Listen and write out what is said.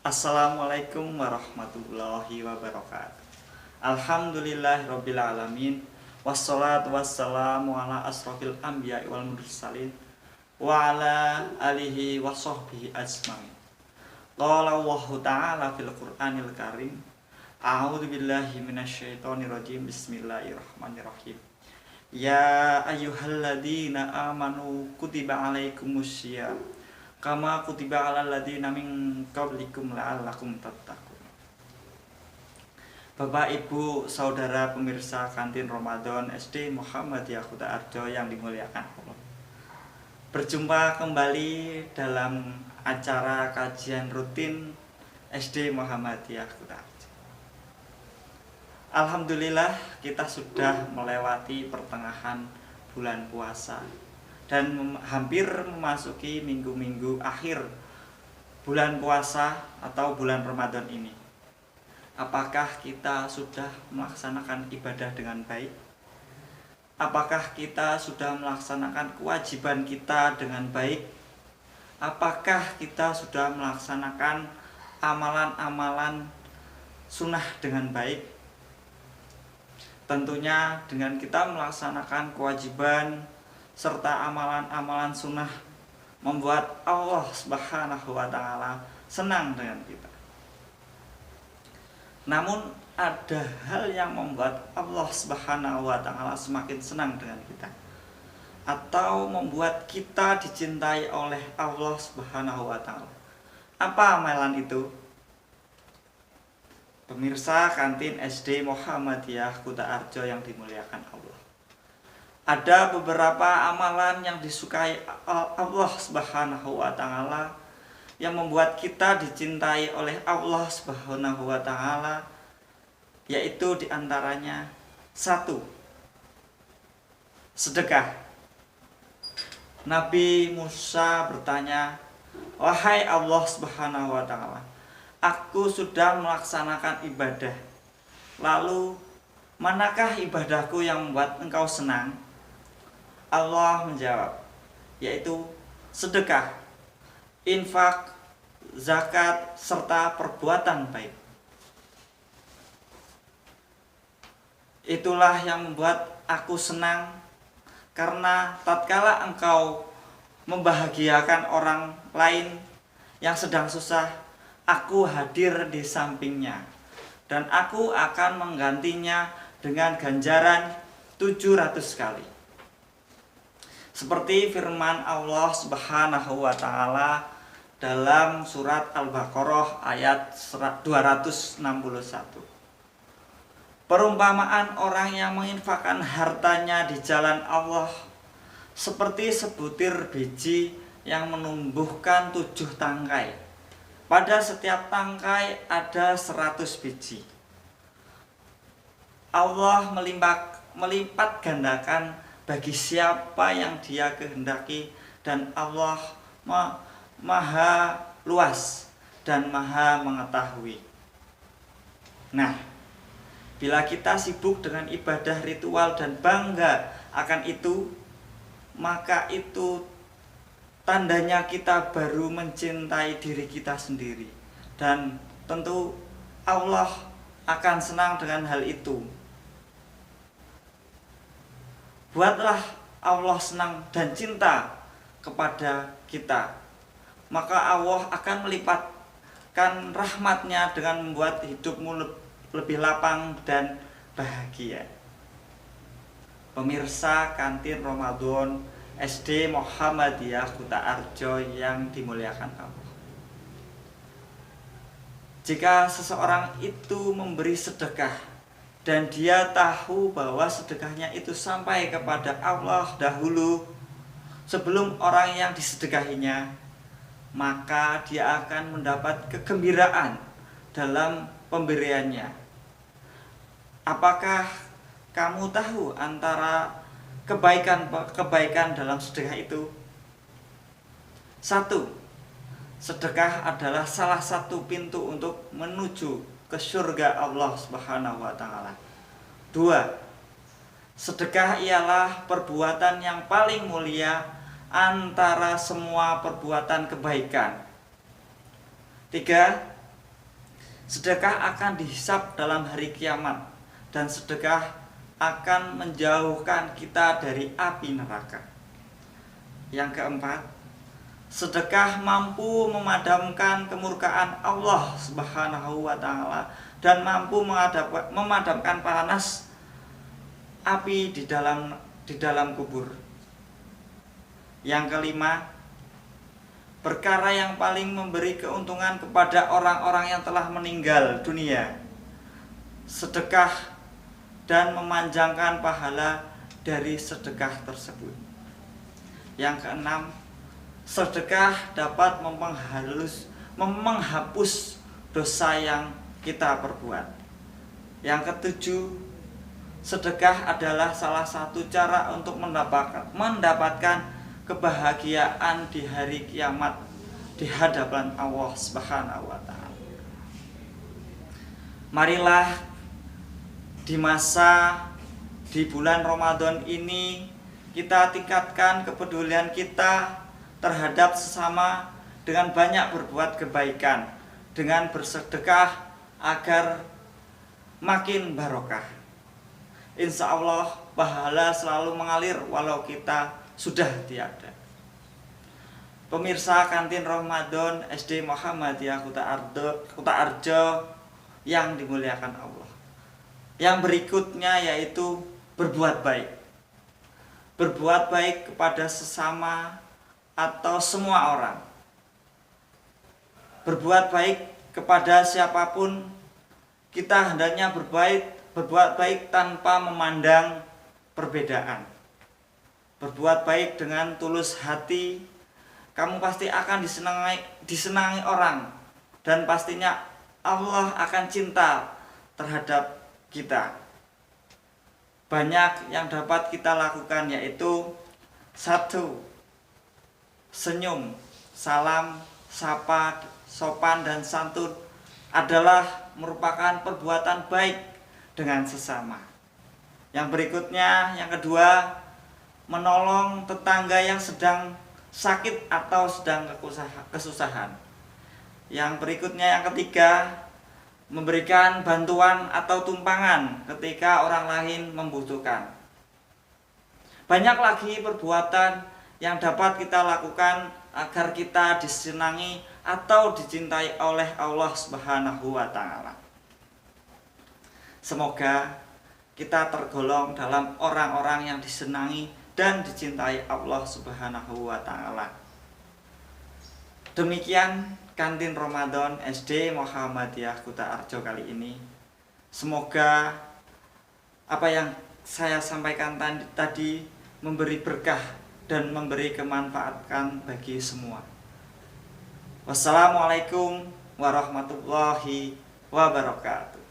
Assalamualaikum warahmatullahi wabarakatuh. Alhamdulillahirabbil alamin. Wassalatu wassalamu ala asrofil anbiya'i wal mursalin wa ala alihi wa sahbihi ajmain. Qala Allahu ta'ala fil Qur'anil Karim. A'udzu billahi minasyaitonir rajim. Bismillahirrahmanirrahim. Ya ayyuhalladzina amanu kutiba alaikumussyiyam kama kutiba alal ladzina min qablikum la'allakum tattaqun. Bapak, Ibu, saudara pemirsa kantin Ramadan SD Muhammadiyah Kuta Arjo yang dimuliakan Allah. Berjumpa kembali dalam acara kajian rutin SD Muhammadiyah Kuta Arjo. Alhamdulillah kita sudah melewati pertengahan bulan puasa dan hampir memasuki minggu-minggu akhir bulan puasa atau bulan Ramadan ini. Apakah kita sudah melaksanakan ibadah dengan baik? Apakah kita sudah melaksanakan kewajiban kita dengan baik? Apakah kita sudah melaksanakan amalan-amalan sunnah dengan baik? Tentunya dengan kita melaksanakan kewajiban serta amalan-amalan sunnah membuat Allah Subhanahu wa Ta'ala senang dengan kita. Namun ada hal yang membuat Allah Subhanahu wa Ta'ala semakin senang dengan kita, atau membuat kita dicintai oleh Allah Subhanahu wa Ta'ala. Apa amalan itu? Pemirsa kantin SD Muhammadiyah Kuta Arjo yang dimuliakan Allah, ada beberapa amalan yang disukai Allah Subhanahu wa Ta'ala yang membuat kita dicintai oleh Allah Subhanahu wa Ta'ala, yaitu diantaranya 1. Sedekah. Nabi Musa bertanya, "Wahai Allah Subhanahu wa Ta'ala, aku sudah melaksanakan ibadah. Lalu manakah ibadahku yang membuat engkau senang?" Allah menjawab, yaitu sedekah, infak, zakat, serta perbuatan baik. Itulah yang membuat aku senang, karena tatkala engkau membahagiakan orang lain yang sedang susah, aku hadir di sampingnya, dan aku akan menggantinya dengan ganjaran 700 kali. Seperti firman Allah Subhanahu wa Ta'ala dalam surat Al-Baqarah ayat 261. Perumpamaan orang yang menginfakkan hartanya di jalan Allah seperti sebutir biji yang menumbuhkan 7 tangkai. Pada setiap tangkai ada 100 biji. Allah melipat gandakan bagi siapa yang Dia kehendaki, dan Allah maha luas dan maha mengetahui. Nah, bila kita sibuk dengan ibadah ritual dan bangga akan itu, maka itu tandanya kita baru mencintai diri kita sendiri, dan tentu Allah akan senang dengan hal itu. Buatlah Allah senang dan cinta kepada kita, maka Allah akan melipatkan rahmatnya dengan membuat hidupmu lebih lapang dan bahagia. Pemirsa kantin Ramadan SD Muhammadiyah Kuta Arjo yang dimuliakan Allah, jika seseorang itu memberi sedekah dan dia tahu bahwa sedekahnya itu sampai kepada Allah dahulu sebelum orang yang disedekahinya, maka dia akan mendapat kegembiraan dalam pemberiannya. Apakah kamu tahu antara kebaikan dalam sedekah itu? 1. Sedekah adalah salah satu pintu untuk menuju ke surga Allah Subhanahu wa Ta'ala. 2. Sedekah ialah perbuatan yang paling mulia antara semua perbuatan kebaikan. 3. Sedekah akan dihisap dalam hari kiamat, dan sedekah akan menjauhkan kita dari api neraka. Yang keempat, sedekah mampu memadamkan kemurkaan Allah Subhanahu wa taala dan mampu memadamkan panas api di dalam kubur. Yang kelima, perkara yang paling memberi keuntungan kepada orang-orang yang telah meninggal dunia, sedekah dan memanjangkan pahala dari sedekah tersebut. Yang keenam, sedekah dapat menghapus dosa yang kita perbuat. Yang ketujuh, sedekah adalah salah satu cara untuk mendapatkan kebahagiaan di hari kiamat di hadapan Allah Subhanahu wa taala. Marilah di bulan Ramadan ini kita tingkatkan kepedulian kita terhadap sesama dengan banyak berbuat kebaikan, dengan bersedekah agar makin barokah. Insya Allah pahala selalu mengalir walau kita sudah tiada. Pemirsa Kantin Ramadan SD Muhammadiyah Kuta Arjo yang dimuliakan Allah. Yang berikutnya yaitu berbuat baik. Berbuat baik kepada sesama atau semua orang. Berbuat baik kepada siapapun, kita hendaknya berbuat baik tanpa memandang perbedaan. Berbuat baik dengan tulus hati, kamu pasti akan disenangi orang, dan pastinya Allah akan cinta terhadap kita. Banyak yang dapat kita lakukan, yaitu 1. Senyum, salam, sapa, sopan dan santun adalah merupakan perbuatan baik dengan sesama. Yang berikutnya, yang kedua, menolong tetangga yang sedang sakit atau sedang kesusahan. Yang berikutnya, yang ketiga, memberikan bantuan atau tumpangan ketika orang lain membutuhkan. Banyak lagi perbuatan yang dapat kita lakukan agar kita disenangi atau dicintai oleh Allah Subhanahu wa taala. Semoga kita tergolong dalam orang-orang yang disenangi dan dicintai Allah Subhanahu wa taala. Demikian Kantin Ramadan SD Muhammadiyah Kuta Arjo kali ini. Semoga apa yang saya sampaikan tadi memberi berkah dan memberi kemanfaatan bagi semua. Wassalamualaikum warahmatullahi wabarakatuh.